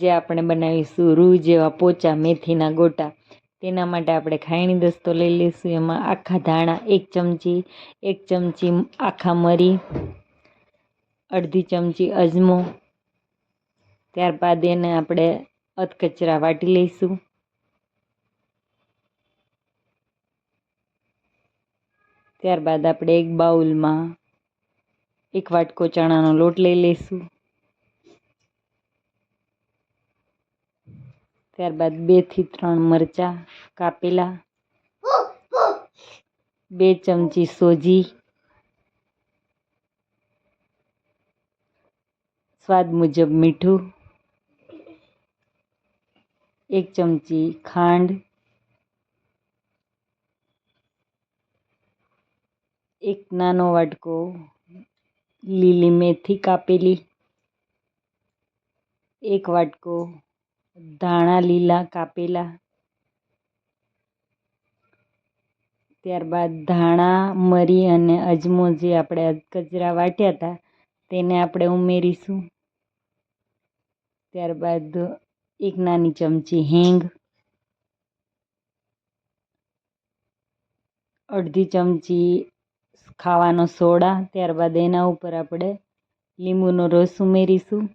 જે આપણે બનાવીશું રૂ જેવા પોચા મેથીના ગોટા, તેના માટે આપણે ખાયણી દસ્તો લઈ લઈશું। એમાં આખા ધાણા 1 ચમચી, આખા મરી, અડધી ચમચી અજમો, ત્યારબાદ એને આપણે અધકચરા વાટી લઈશું। ત્યારબાદ આપણે એક બાઉલમાં 1 વાટકો ચણાનો લોટ લઈ લઈશું। ત્યારબાદ 2 થી 3 મરચાં કાપેલા, 2 ચમચી સોજી, સ્વાદ મુજબ મીઠું, 1 ચમચી ખાંડ, 1 નાનો વાટકો લીલી મેથી કાપેલી, 1 વાટકો ધાણા લીલા કાપેલા। ત્યારબાદ ધાણા, મરી અને અજમો જે આપણે અધકચરા વાટ્યા હતા તેને આપણે ઉમેરીશું। ત્યારબાદ 1 નાની ચમચી હિંગ, અડધી ચમચી ખાવાનો સોડા, ત્યારબાદ એના ઉપર આપણે લીંબુનો રસ ઉમેરીશું।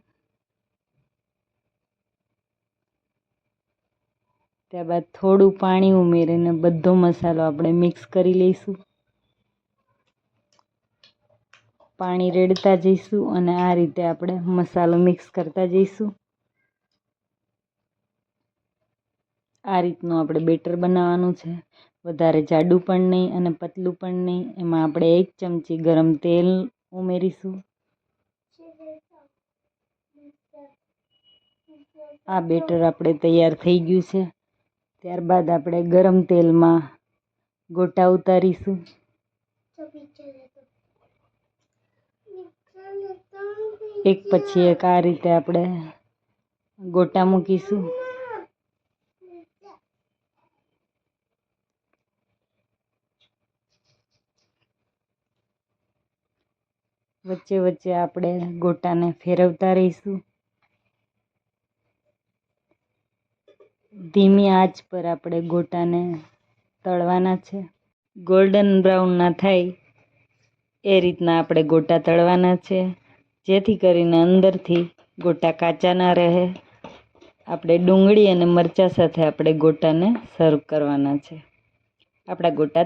ત્યારબાદ થોડું પાણી ઉમેરીને બધો મસાલો આપણે મિક્સ કરી લઈશું। પાણી રેડતા જઈશું અને આ રીતે આપણે મસાલો મિક્સ કરતા જઈશું। આ રીતનું આપણે બેટર બનાવવાનું છે, વધારે જાડું પણ નહીં અને પતલું પણ નહીં। એમાં આપણે 1 ચમચી ગરમ તેલ ઉમેરીશું। આ બેટર આપણે તૈયાર થઈ ગયું છે। ત્યારબાદ આપણે ગરમ તેલમાં ગોટા ઉતારીશું। એક પછી એક આ રીતે આપણે ગોટા મૂકીશું। વચ્ચે વચ્ચે આપણે ગોટાને ફેરવતા રહીશું। ધીમી આંચ પર આપણે ગોટાને તળવાના છે। ગોલ્ડન બ્રાઉન ના થાય એ રીતના આપણે ગોટા તળવાના છે, જેથી કરીને અંદરથી ગોટા કાચા ના રહે। આપણે ડુંગળી અને મરચાં સાથે આપણે ગોટાને સર્વ કરવાના છે। આપણા ગોટા